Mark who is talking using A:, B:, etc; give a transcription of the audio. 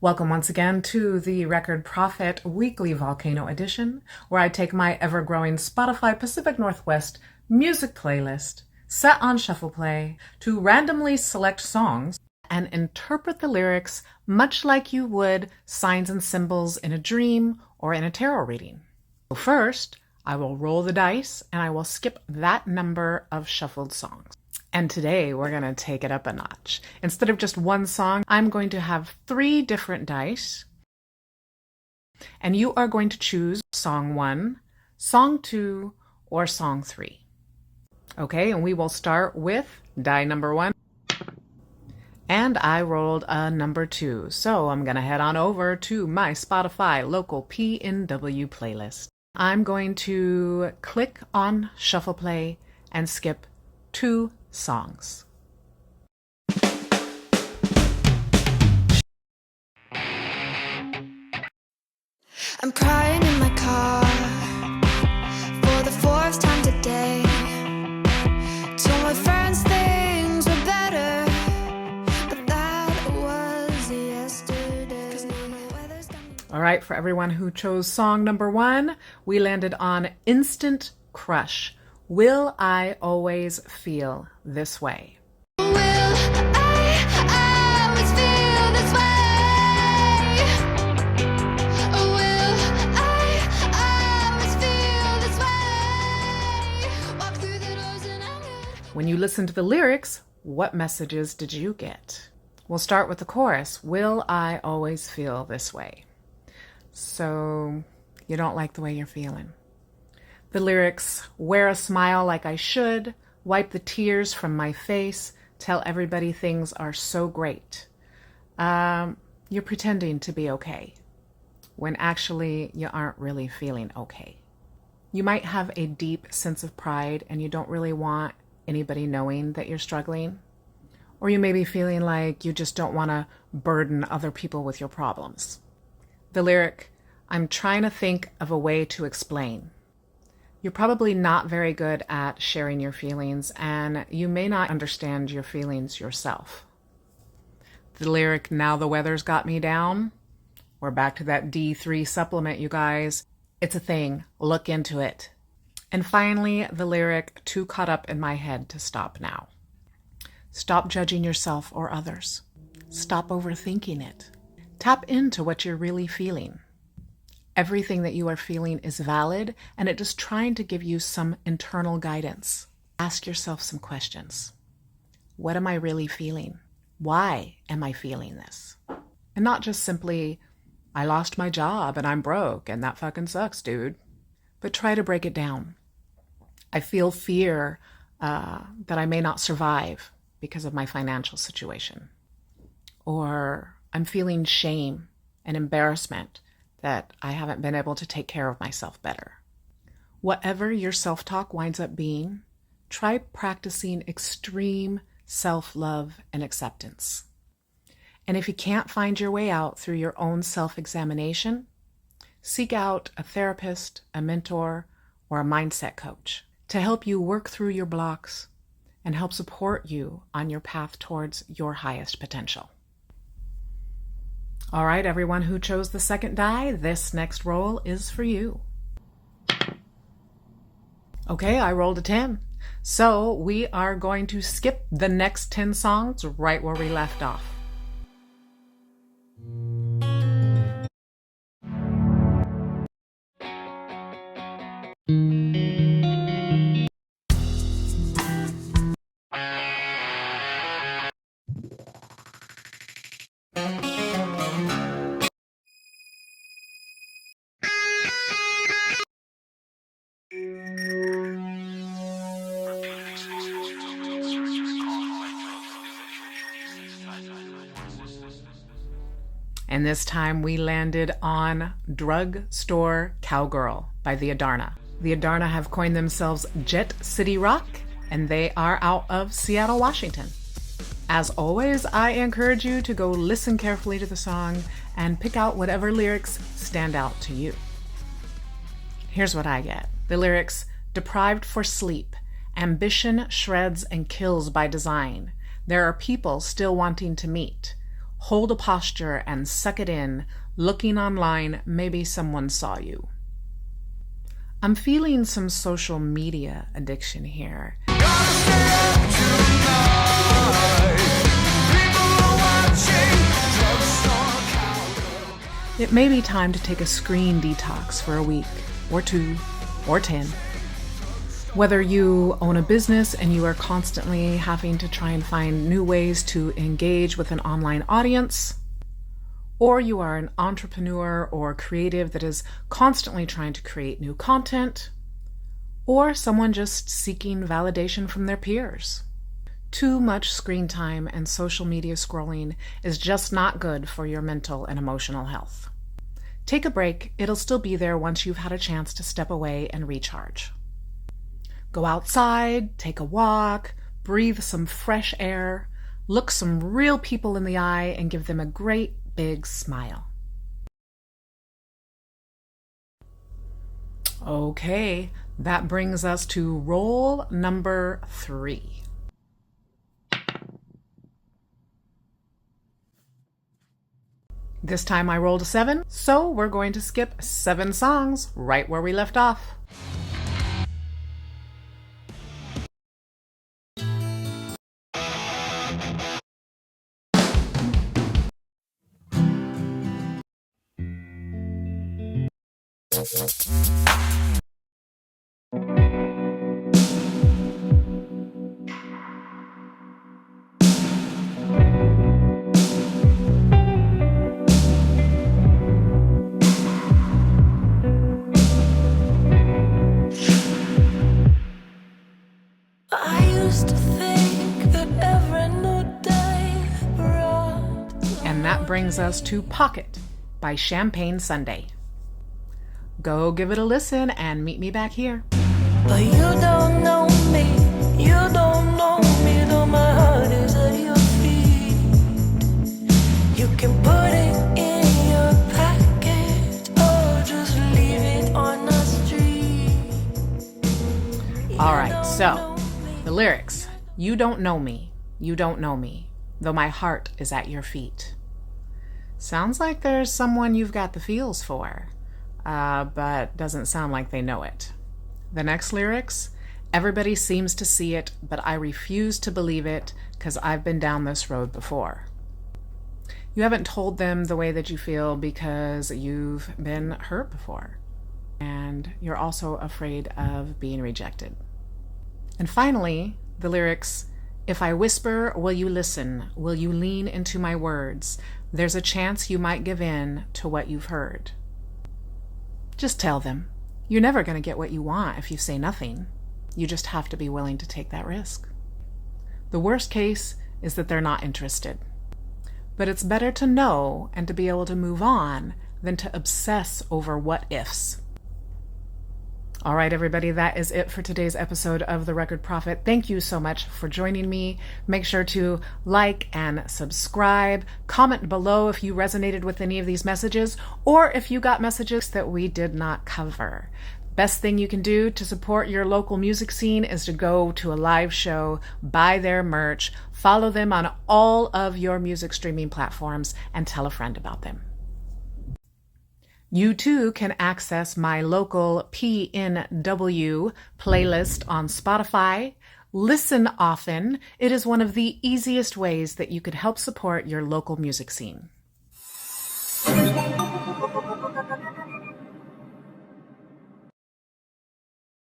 A: Welcome once again to the Record Prophet Weekly Volcano Edition, where I take my ever-growing Spotify Pacific Northwest music playlist set on shuffle play to randomly select songs and interpret the lyrics much like you would signs and symbols in a dream or in a tarot reading. So first, I will roll the dice and I will skip that number of shuffled songs. And today we're going to take it up a notch. Instead of just one song, I'm going to have 3 different dice. And you are going to choose song 1, song 2, or song 3. Okay, and we will start with die number 1. And I rolled a number 2. So I'm going to head on over to my Spotify local PNW playlist. I'm going to click on shuffle play and skip 2 songs.
B: I'm crying in my car for the 4th time today. Told my friends things were better, but that was yesterday.
A: All right, for everyone who chose song number 1, we landed on Instant Crush. Will I always feel this way?
B: Will I always feel this way? Will I always feel this way? Walk through the doors and I'm good.
A: When you listen to the lyrics, what messages did you get? We'll start with the chorus. Will I always feel this way? So you don't like the way you're feeling. The lyrics, wear a smile like I should, wipe the tears from my face, tell everybody things are so great. You're pretending to be okay, when actually you aren't really feeling okay. You might have a deep sense of pride and you don't really want anybody knowing that you're struggling. Or you may be feeling like you just don't want to burden other people with your problems. The lyric, I'm trying to think of a way to explain. You're probably not very good at sharing your feelings, and you may not understand your feelings yourself. The lyric, now the weather's got me down. We're back to that D3 supplement, you guys. It's a thing. Look into it. And finally, the lyric, too caught up in my head to stop now. Stop judging yourself or others. Stop overthinking it. Tap into what you're really feeling. Everything that you are feeling is valid, and it is trying to give you some internal guidance. Ask yourself some questions. What am I really feeling? Why am I feeling this? And not just simply, I lost my job and I'm broke and that fucking sucks, dude. But try to break it down. I feel fear that I may not survive because of my financial situation. Or I'm feeling shame and embarrassment that I haven't been able to take care of myself better. Whatever your self-talk winds up being, try practicing extreme self-love and acceptance. And if you can't find your way out through your own self-examination, seek out a therapist, a mentor, or a mindset coach to help you work through your blocks and help support you on your path towards your highest potential. All right, everyone who chose the second die, this next roll is for you. Okay, I rolled a 10. So we are going to skip the next 10 songs right where we left off. And this time we landed on Drug Store Cowgirl by the Adarna. The Adarna have coined themselves Jet City Rock, and they are out of Seattle, Washington. As always, I encourage you to go listen carefully to the song and pick out whatever lyrics stand out to you. Here's what I get. The lyrics, deprived for sleep, ambition shreds and kills by design. There are people still wanting to meet. Hold a posture and suck it in. Looking online, maybe someone saw you. I'm feeling some social media addiction here. It may be time to take a screen detox for a week, or 2, or 10. Whether you own a business and you are constantly having to try and find new ways to engage with an online audience, or you are an entrepreneur or creative that is constantly trying to create new content, or someone just seeking validation from their peers. Too much screen time and social media scrolling is just not good for your mental and emotional health. Take a break. It'll still be there once you've had a chance to step away and recharge. Go outside, take a walk, breathe some fresh air, look some real people in the eye, and give them a great big smile. Okay, that brings us to roll number 3. This time I rolled a 7, so we're going to skip 7 songs right where we left off. And that brings us to Pocket by Champagne Sunday. Go give it a listen and meet me back here.
C: But you don't know me, though my heart is at your feet. You can put it in your package or just leave it on the street.
A: All right, so the lyrics. You don't know me, though my heart is at your feet. Sounds like there's someone you've got the feels for, but doesn't sound like they know it. The next lyrics, everybody seems to see it, but I refuse to believe it because I've been down this road before. You haven't told them the way that you feel because you've been hurt before, and you're also afraid of being rejected. And finally, the lyrics, if I whisper, will you listen? Will you lean into my words? There's a chance you might give in to what you've heard. Just tell them. You're never going to get what you want if you say nothing. You just have to be willing to take that risk. The worst case is that they're not interested. But it's better to know and to be able to move on than to obsess over what ifs. All right, everybody, that is it for today's episode of The Record Prophet. Thank you so much for joining me. Make sure to like and subscribe. Comment below if you resonated with any of these messages or if you got messages that we did not cover. Best thing you can do to support your local music scene is to go to a live show, buy their merch, follow them on all of your music streaming platforms, and tell a friend about them. You too can access my local PNW playlist on Spotify. Listen often. It is one of the easiest ways that you could help support your local music scene.